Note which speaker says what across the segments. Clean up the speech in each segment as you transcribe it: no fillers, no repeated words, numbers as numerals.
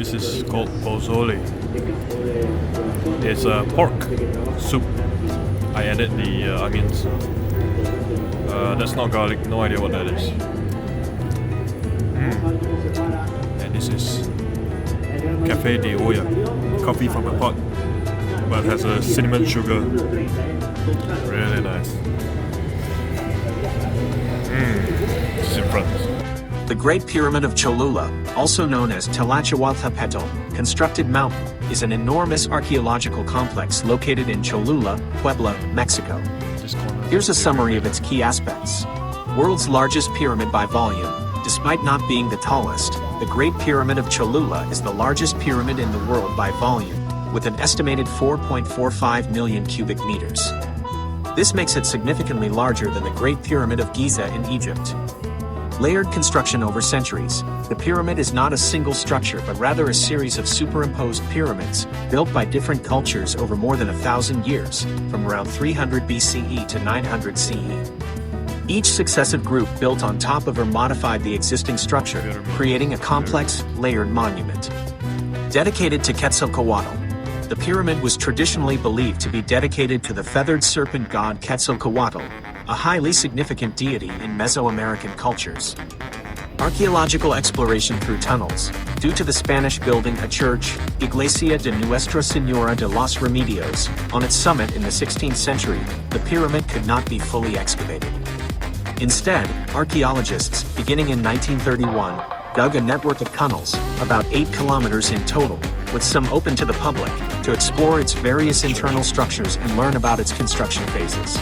Speaker 1: This is called pozole. It's a pork soup. I added the onions. That's not garlic, no idea what that is. And this is Cafe de Olla, coffee from the pot, but has a cinnamon sugar. Really nice. This is in front.
Speaker 2: The Great Pyramid of Cholula, also known as Tlahuatl, constructed mountain, is an enormous archaeological complex located in Cholula, Puebla, Mexico. Here's a summary of its key aspects. World's largest pyramid by volume. Despite not being the tallest, the Great Pyramid of Cholula is the largest pyramid in the world by volume, with an estimated 4.45 million cubic meters. This makes it significantly larger than the Great Pyramid of Giza in Egypt. Layered construction over centuries, the pyramid is not a single structure but rather a series of superimposed pyramids, built by different cultures over more than 1,000 years, from around 300 BCE to 900 CE. Each successive group built on top of or modified the existing structure, creating a complex, layered monument. Dedicated to Quetzalcoatl, the pyramid was traditionally believed to be dedicated to the feathered serpent god Quetzalcoatl, a highly significant deity in Mesoamerican cultures. Archaeological exploration through tunnels. Due to the Spanish building a church, Iglesia de Nuestra Señora de los Remedios, on its summit in the 16th century, the pyramid could not be fully excavated. Instead, archaeologists, beginning in 1931, dug a network of tunnels, about 8 kilometers in total, with some open to the public, to explore its various internal structures and learn about its construction phases.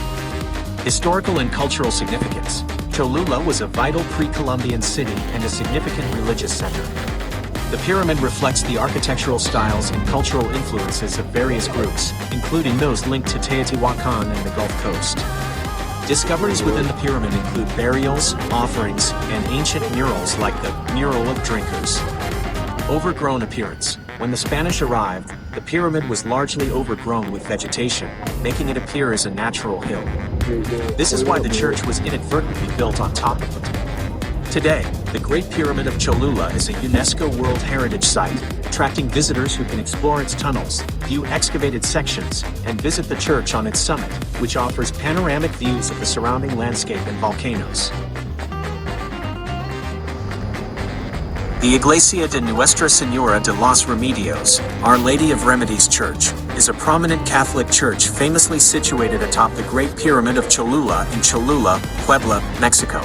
Speaker 2: Historical and cultural significance. Cholula was a vital pre-Columbian city and a significant religious center. The pyramid reflects the architectural styles and cultural influences of various groups, including those linked to Teotihuacan and the Gulf Coast. Discoveries within the pyramid include burials, offerings, and ancient murals like the Mural of Drinkers. Overgrown appearance. When the Spanish arrived, the pyramid was largely overgrown with vegetation, making it appear as a natural hill. This is why the church was inadvertently built on top of it. Today, the Great Pyramid of Cholula is a UNESCO World Heritage Site, attracting visitors who can explore its tunnels, view excavated sections, and visit the church on its summit, which offers panoramic views of the surrounding landscape and volcanoes. The Iglesia de Nuestra Señora de los Remedios, Our Lady of Remedies Church, is a prominent Catholic church famously situated atop the Great Pyramid of Cholula in Cholula, Puebla, Mexico.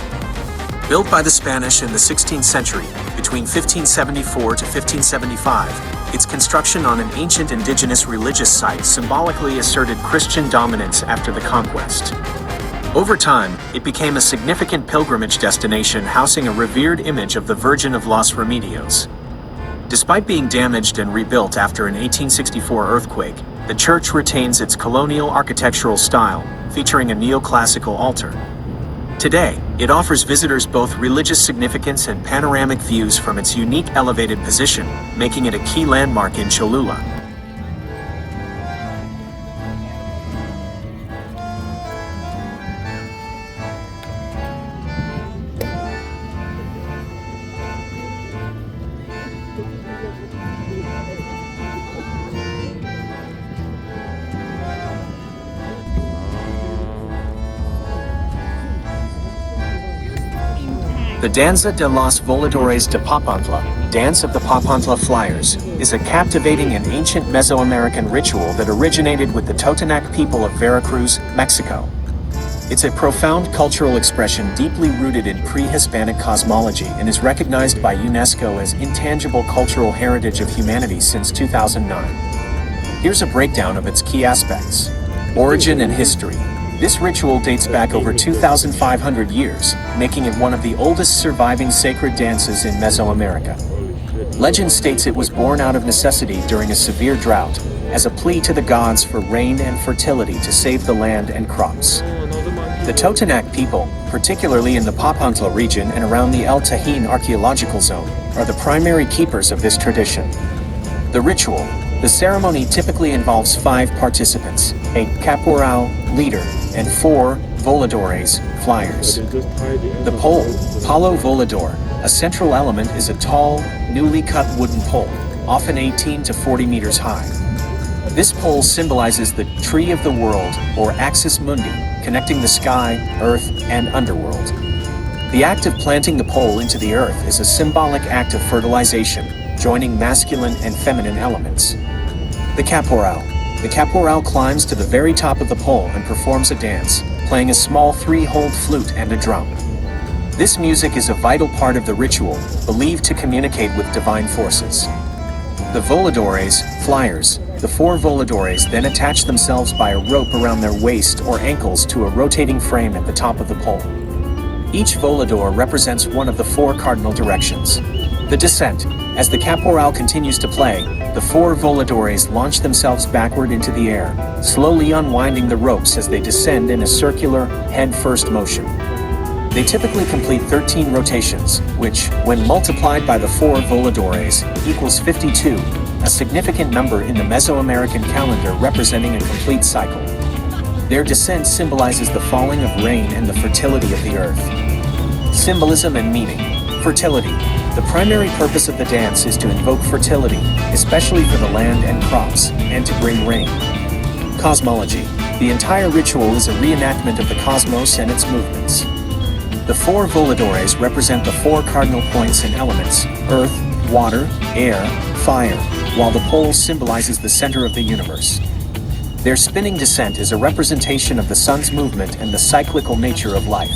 Speaker 2: Built by the Spanish in the 16th century, between 1574 to 1575, its construction on an ancient indigenous religious site symbolically asserted Christian dominance after the conquest. Over time, it became a significant pilgrimage destination housing a revered image of the Virgin of los Remedios. Despite being damaged and rebuilt after an 1864 earthquake, the church retains its colonial architectural style, featuring a neoclassical altar. Today, it offers visitors both religious significance and panoramic views from its unique elevated position, making it a key landmark in Cholula. The Danza de los Voladores de Papantla, Dance of the Papantla Flyers, is a captivating and ancient Mesoamerican ritual that originated with the Totonac people of Veracruz, Mexico. It's a profound cultural expression deeply rooted in pre-Hispanic cosmology and is recognized by UNESCO as intangible cultural heritage of humanity since 2009. Here's a breakdown of its key aspects. Origin and history. This ritual dates back over 2,500 years, making it one of the oldest surviving sacred dances in Mesoamerica. Legend states it was born out of necessity during a severe drought, as a plea to the gods for rain and fertility to save the land and crops. The Totonac people, particularly in the Papantla region and around the El Tajín archaeological zone, are the primary keepers of this tradition. The ritual. The ceremony typically involves 5 participants, a caporal, leader, and 4 voladores, flyers. The pole, palo volador, a central element is a tall, newly cut wooden pole, often 18 to 40 meters high. This pole symbolizes the tree of the world, or axis mundi, connecting the sky, earth, and underworld. The act of planting the pole into the earth is a symbolic act of fertilization, joining masculine and feminine elements. The caporal. The caporal climbs to the very top of the pole and performs a dance, playing a small 3-holed flute and a drum. This music is a vital part of the ritual, believed to communicate with divine forces. The voladores, flyers. The 4 voladores then attach themselves by a rope around their waist or ankles to a rotating frame at the top of the pole. Each volador represents one of the 4 cardinal directions. The descent. As the caporal continues to play, the 4 voladores launch themselves backward into the air, slowly unwinding the ropes as they descend in a circular, head-first motion. They typically complete 13 rotations, which, when multiplied by the 4 voladores, equals 52, a significant number in the Mesoamerican calendar representing a complete cycle. Their descent symbolizes the falling of rain and the fertility of the earth. Symbolism and meaning. Fertility. The primary purpose of the dance is to invoke fertility, especially for the land and crops, and to bring rain. Cosmology. The entire ritual is a reenactment of the cosmos and its movements. The 4 voladores represent the 4 cardinal points and elements: earth, water, air, fire, while the pole symbolizes the center of the universe. Their spinning descent is a representation of the sun's movement and the cyclical nature of life.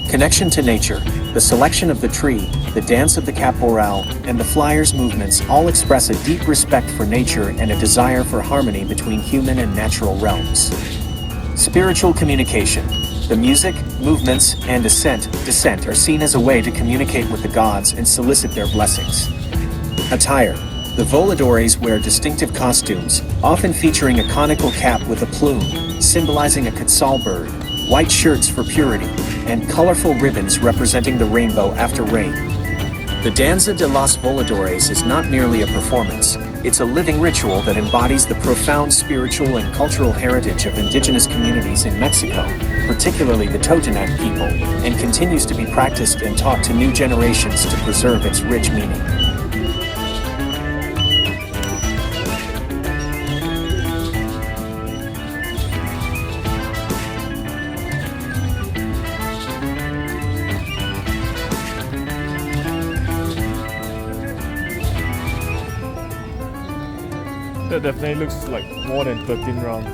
Speaker 2: Connection to nature. The selection of the tree, the dance of the caporal, and the flyer's movements all express a deep respect for nature and a desire for harmony between human and natural realms. Spiritual communication. The music, movements, and descent are seen as a way to communicate with the gods and solicit their blessings. Attire. The voladores wear distinctive costumes, often featuring a conical cap with a plume, symbolizing a quetzal bird, white shirts for purity, and colorful ribbons representing the rainbow after rain. The Danza de los Voladores is not merely a performance, it's a living ritual that embodies the profound spiritual and cultural heritage of indigenous communities in Mexico, particularly the Totonac people, and continues to be practiced and taught to new generations to preserve its rich meaning.
Speaker 1: That definitely looks like more than 13 rounds.